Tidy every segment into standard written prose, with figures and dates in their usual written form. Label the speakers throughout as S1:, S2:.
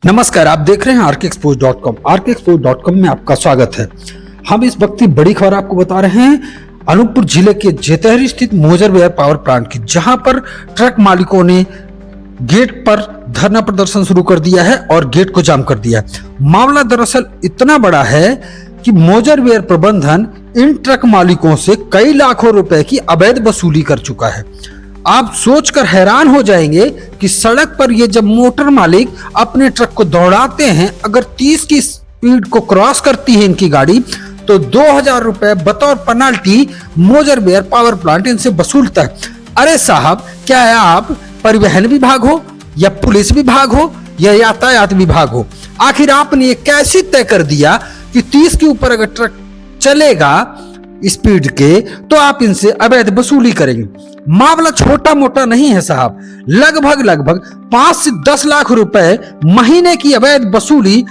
S1: नमस्कार, आप देख रहे हैं RKExposed.com। RKExposed.com में आपका स्वागत है। हम इस वक्त की बड़ी खबर आपको बता रहे हैं अनूपपुर जिले के जेतहरी स्थित मोजरबिहार पावर प्लांट की, जहां पर ट्रक मालिकों ने गेट पर धरना प्रदर्शन शुरू कर दिया है और गेट को जाम कर दिया है। मामला दरअसल इतना बड़ा है कि मोजरबिहार प्रबंधन इन ट्रक मालिकों से कई लाखों रुपए की अवैध वसूली कर चुका है। आप सोचकर हैरान हो जाएंगे कि सड़क पर ये जब मोटर मालिक अपने ट्रक को दौड़ाते हैं, अगर 30 की स्पीड को क्रॉस करती है इनकी गाड़ी, तो 2000 रुपए बतौर पेनाल्टी मोजरबिहार पावर प्लांट इनसे वसूलता है। अरे साहब, क्या है आप परिवहन विभाग हो या पुलिस विभाग हो या यातायात विभाग हो? आखिर आपने ये कैसे तय कर दिया कि 30 के ऊपर अगर ट्रक चलेगा स्पीड के तो आप इनसे अवैध वसूली करेंगे? मामला छोटा मोटा नहीं है साहब, लगभग 5 से 10 लाख रुपए महीने की अवैध वसूली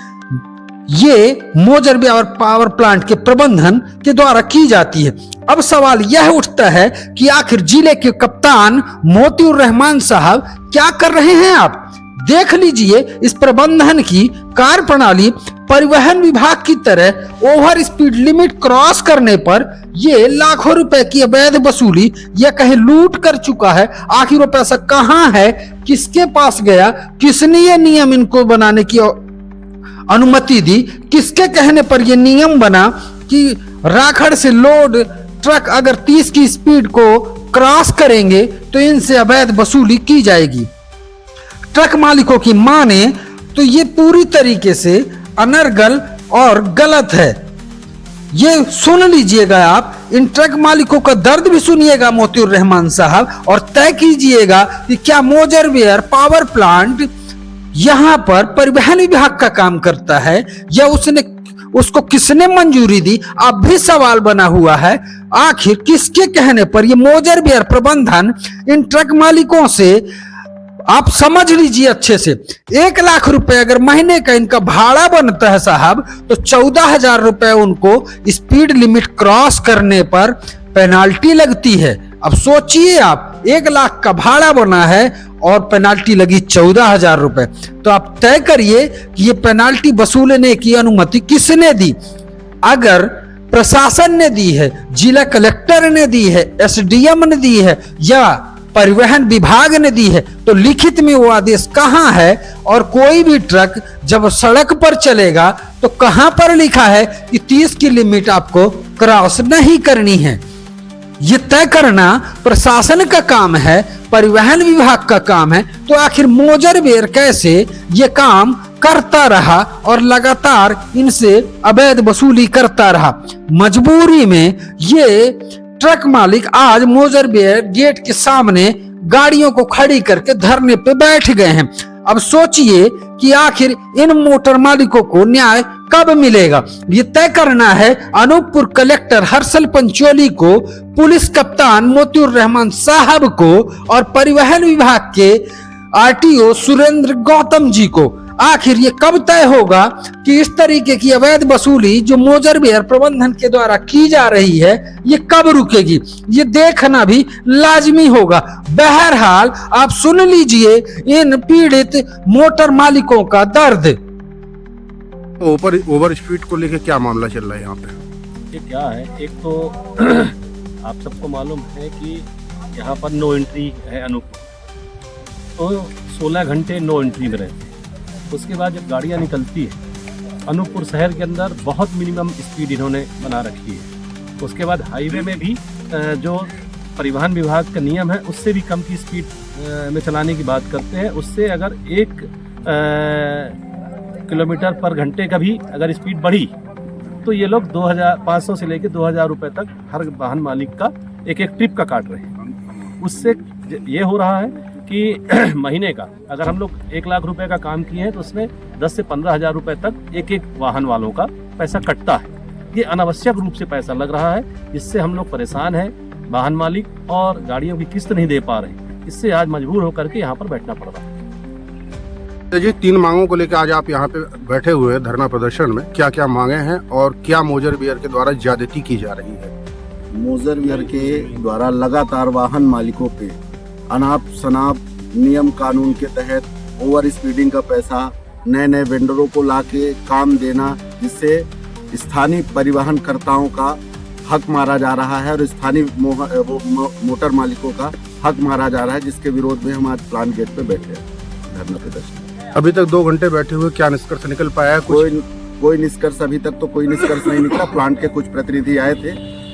S1: ये मोजरबिहार पावर प्लांट के प्रबंधन के द्वारा की जाती है। अब सवाल यह उठता है कि आखिर जिले के कप्तान मोतिउर रहमान साहब क्या कर रहे हैं? आप देख लीजिए, इस प्रबंधन की कार्यप्रणाली परिवहन विभाग की तरह ओवर स्पीड लिमिट क्रॉस करने पर ये लाखों रुपए की अवैध वसूली या कहीं लूट कर चुका है। आखिर वो पैसा कहां है, किसके पास गया, किसने ये नियम इनको बनाने की अनुमति दी, किसके कहने पर यह नियम बना कि राखड़ से लोड ट्रक अगर 30 की स्पीड को क्रॉस करेंगे तो इनसे अवैध वसूली की जाएगी। ट्रक मालिकों की माने तो ये पूरी तरीके से अनर्गल और गलत है। ये सुन लीजिएगा, आप इन ट्रक मालिकों का दर्द भी सुनिएगा मोतिउर रहमान साहब, और तय कीजिएगा कि क्या मोजरबिहार पावर प्लांट यहां पर परिवहन विभाग का काम करता है या उसको किसने मंजूरी दी? अब भी सवाल बना हुआ है। आखिर किसके कहने पर ये मोजरबिहार प्रबंधन इन ट्रक मालिकों से, आप समझ लीजिए अच्छे से, 1 लाख रुपए अगर महीने का इनका भाड़ा बनता है साहब, तो 14,000 रुपए उनको स्पीड लिमिट क्रॉस करने पर पेनाल्टी लगती है। अब सोचिए आप, 1 लाख का भाड़ा बना है और पेनाल्टी लगी 14,000 रुपए, तो आप तय करिए कि ये पेनाल्टी वसूलने की अनुमति किसने दी? अगर प्रशासन ने दी है, जिला कलेक्टर ने दी है, SDM ने दी है या परिवहन विभाग ने दी है, तो लिखित में वो आदेश कहां है? और कोई भी ट्रक जब सड़क पर चलेगा तो कहां पर लिखा है कि 30 की लिमिट आपको क्रॉस नहीं करनी है? ये तय करना प्रशासन का काम है, परिवहन विभाग का काम है। तो आखिर मोजरबिहार कैसे ये काम करता रहा और लगातार इनसे अवैध वसूली करता रहा? मजबूरी में ये ट्रक मालिक आज मोजरबिहार गेट के सामने गाड़ियों को खड़ी करके धरने पे बैठ गए हैं। अब सोचिए कि आखिर इन मोटर मालिकों को न्याय कब मिलेगा? ये तय करना है अनूपपुर कलेक्टर हर्षल पंचोली को, पुलिस कप्तान मोतिउर रहमान साहब को और परिवहन विभाग के RTO सुरेंद्र गौतम जी को। आखिर ये कब तय होगा कि इस तरीके की अवैध वसूली जो मोजरबिहार प्रबंधन के द्वारा की जा रही है ये कब रुकेगी? ये देखना भी लाजमी होगा। बहरहाल आप सुन लीजिए इन पीड़ित मोटर मालिकों का दर्द।
S2: ओवर स्पीड को लेकर क्या मामला चल रहा है यहाँ पे?
S3: ये क्या है, एक तो आप सबको मालूम है कि यहाँ पर नो एंट्री है अनूपपुर, तो 16 घंटे नो एंट्री में रहते हैं। उसके बाद जब गाड़ियाँ निकलती है अनूपपुर शहर के अंदर, बहुत मिनिमम स्पीड इन्होंने बना रखी है। उसके बाद हाईवे में भी जो परिवहन विभाग का नियम है उससे भी कम की स्पीड में चलाने की बात करते हैं। उससे अगर 1 किलोमीटर पर घंटे का भी अगर स्पीड बढ़ी तो ये लोग 2500 से लेकर 2000 रुपये तक हर वाहन मालिक का एक ट्रिप का काट रहे हैं। उससे ये हो रहा है कि महीने का अगर हम लोग 1 लाख रुपए का काम किए हैं तो उसमें 10 से 15,000 रुपए तक एक वाहन वालों का पैसा कटता है। ये अनावश्यक रूप से पैसा लग रहा है, जिससे हम लोग परेशान हैं, वाहन मालिक, और गाड़ियों की किस्त नहीं दे पा रहे। इससे आज मजबूर होकर के यहाँ पर बैठना पड़ रहा है।
S2: तो जी 3 मांगों को लेकर आज आप यहाँ पे बैठे हुए हैं धरना प्रदर्शन में, क्या क्या मांगे हैं और क्या मोजरबिहार के द्वारा ज्यादती की जा रही है?
S4: मोजरबिहार के द्वारा लगातार वाहन मालिकों पे अनाप शनाप नियम कानून के तहत ओवर स्पीडिंग का पैसा नए नए वेंडरों को लाके काम देना, जिससे स्थानीय परिवहनकर्ताओं का हक मारा जा रहा है और स्थानीय मोटर मालिकों का हक मारा जा रहा है, जिसके विरोध में हम आज प्लांट गेट पे बैठे हैं धरना प्रदर्शन।
S2: अभी तक 2 घंटे बैठे हुए, क्या निष्कर्ष निकल पाया है कुछ?
S4: कोई निष्कर्ष अभी तक तो कोई निष्कर्ष नहीं निकला। प्लांट के कुछ प्रतिनिधि आए थे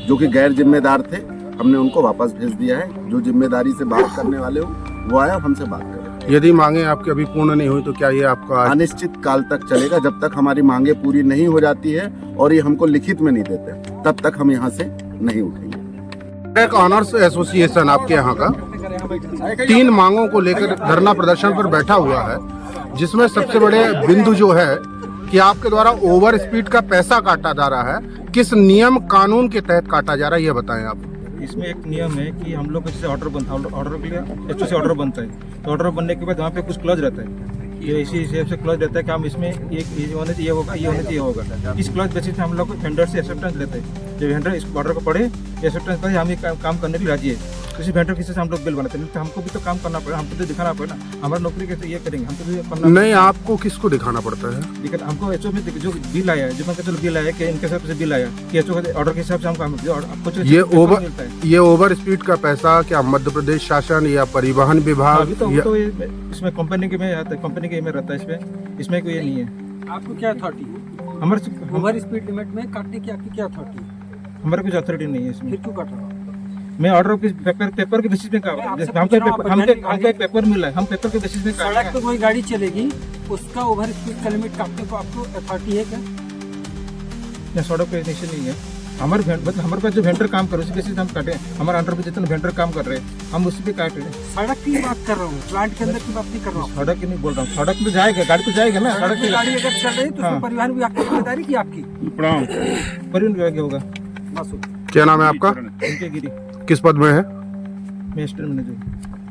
S4: जो कि गैर जिम्मेदार थे, हमने उनको वापस भेज दिया है। जो जिम्मेदारी से बात करने वाले हो वो आया, हमसे बात करें।
S2: यदि मांगे आपकी अभी पूर्ण नहीं हुई तो क्या ये आपका
S4: अनिश्चित काल तक चलेगा, जब तक हमारी मांगे पूरी नहीं हो जाती है और ये हमको लिखित में नहीं देते, तब तक हम यहाँ से नहीं उठेंगे।
S2: एक ऑनर्स एसोसिएशन आपके यहाँ का 3 मांगों को लेकर धरना प्रदर्शन पर बैठा हुआ है, जिसमें सबसे बड़े बिंदु जो है कि आपके द्वारा ओवर स्पीड का पैसा काटा जा रहा है। किस नियम कानून के तहत काटा जा रहा है ये बताएं आप।
S5: इसमें एक नियम है कि हम लोग जैसे ऑर्डर बनता है, ऑर्डर के लिए एचओ से ऑर्डर बनता है, तो ऑर्डर बनने के बाद वहाँ पे कुछ क्लॉज रहता है। ये इसी हिसाब से क्लॉज रहता है कि हम इसमें ये होने चाहिए होगा, ये होने चाहिए होगा। इस क्लॉज बेसिस पे हम लोग वेंडर से एक्सेप्टेंस लेते हैं। जब वेंडर इस ऑर्डर को पढ़े, एक्सेप्टेंस करे, हम ये काम करने के लिए राजी है, किसी वेंडर किसी से हम लोग बिल बनाते हैं। तो हमको भी तो काम करना पड़ेगा, हमको तो दिखाना पड़ेगा। हमारा नौकरी कैसे ये करेंगे, हमको भी करना
S2: नहीं, आपको किसको दिखाना पड़ता है?
S5: दिक्कत हमको एचओ में जो बिल आया है, जो मैं चलो बिल आया कि इनके हिसाब से बिल आया कि एचओ के ऑर्डर के हिसाब से हम काम आपको
S2: ये ओवर स्पीड का पैसा क्या मध्य प्रदेश शासन या परिवहन विभाग
S5: अभी तो इसमें कंपनी के में आता है, कंपनी के में रहता है। इसमें कोई ये नहीं है।
S6: आपको क्या अथॉरिटी है?
S5: हमारे
S6: ओवर स्पीड लिमिट में काटने की आपकी क्या अथॉरिटी है?
S5: हमारे कुछ अथॉरिटी नहीं है इसमें।
S6: फिर क्यों काट रहा हो?
S5: मैं ऑर्डर के पेपर के बेसिस पे काम हमको एक पेपर मिला है, हम पेपर के बेसिस पे
S6: सड़क पे कोई गाड़ी चलेगी, उसका ओवर स्पीड का लिमिट काटने को आपको अथॉरिटी है क्या?
S5: सड़क पे निश्चय नहीं है। हमारे पास जो वेंडर काम कर रहे हैं उसी बेसिस हम काटे। हमारे अंडर पे जितने वेंडर काम कर रहे हैं हम उसी पे काट रहे हैं।
S6: सड़क की बात कर रहा हूँ, प्लांट के अंदर की बात नहीं कर रहा हूँ।
S5: सड़क की नहीं बोल रहा हूँ, सड़क पे जाएगा, गाड़ी तो जाएगा ना।
S6: सड़क की गाड़ी अगर चल रही है तो
S5: हाँ।
S6: परिवहन विभाग की जिम्मेदारी की आपकी?
S5: परिवहन विभाग होगा।
S6: बस
S2: क्या नाम है आपका?
S5: उनके गिरी
S2: किस पद में है?
S5: मैं स्टेट मैनेजर।